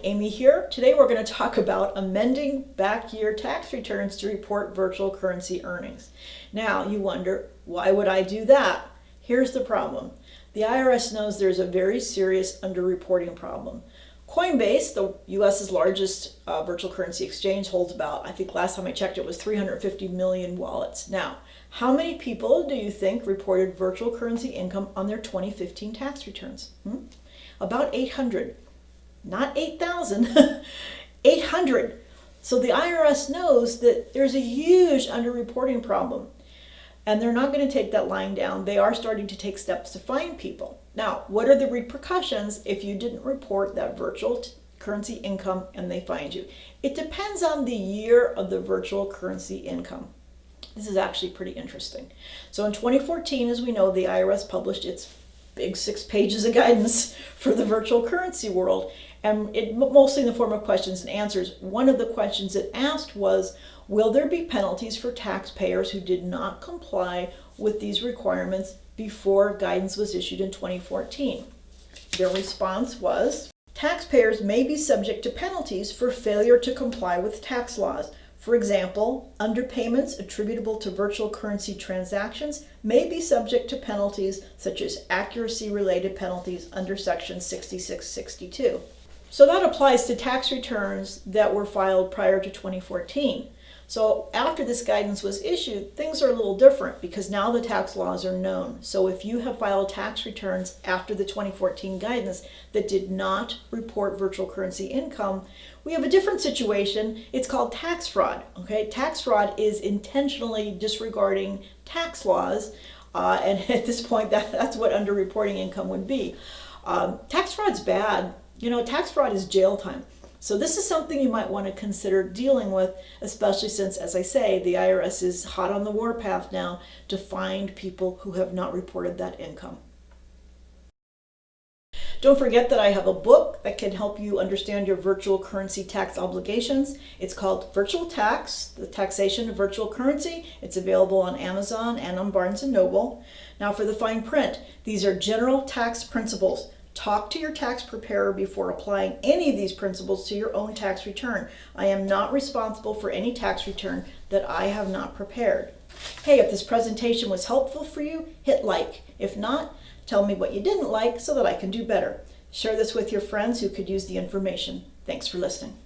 Amy here. Today we're going to talk about amending back year tax returns to report virtual currency earnings. Now you wonder, why would I do that? Here's the problem. The IRS knows there's a very serious underreporting problem. Coinbase, the US's largest virtual currency exchange, holds about, I think last time I checked it was 350 million wallets. Now, how many people do you think reported virtual currency income on their 2015 tax returns? About 800. Not 8,000, 800. So the IRS knows that there's a huge underreporting problem, and they're not going to take that lying down. They are starting to take steps to fine people. Now, what are the repercussions if you didn't report that virtual currency income and they fined you? It depends on the year of the virtual currency income. This is actually pretty interesting. So in 2014, as we know, the IRS published its big 6 pages of guidance for the virtual currency world, and it mostly in the form of questions and answers. One of the questions it asked was, will there be penalties for taxpayers who did not comply with these requirements before guidance was issued in 2014? Their response was, taxpayers may be subject to penalties for failure to comply with tax laws. For example, underpayments attributable to virtual currency transactions may be subject to penalties such as accuracy-related penalties under Section 6662. So that applies to tax returns that were filed prior to 2014. So after this guidance was issued, things are a little different because now the tax laws are known. So if you have filed tax returns after the 2014 guidance that did not report virtual currency income, we have a different situation. It's called tax fraud. Okay, tax fraud is intentionally disregarding tax laws, and at this point, that's what underreporting income would be. Tax fraud's bad. You know, tax fraud is jail time. So this is something you might want to consider dealing with, especially since, as I say, the IRS is hot on the warpath now to find people who have not reported that income. Don't forget that I have a book that can help you understand your virtual currency tax obligations. It's called Virtual Tax, the Taxation of Virtual Currency. It's available on Amazon and on Barnes & Noble. Now for the fine print, these are general tax principles. Talk to your tax preparer before applying any of these principles to your own tax return. I am not responsible for any tax return that I have not prepared. Hey, if this presentation was helpful for you, hit like. If not, tell me what you didn't like so that I can do better. Share this with your friends who could use the information. Thanks for listening.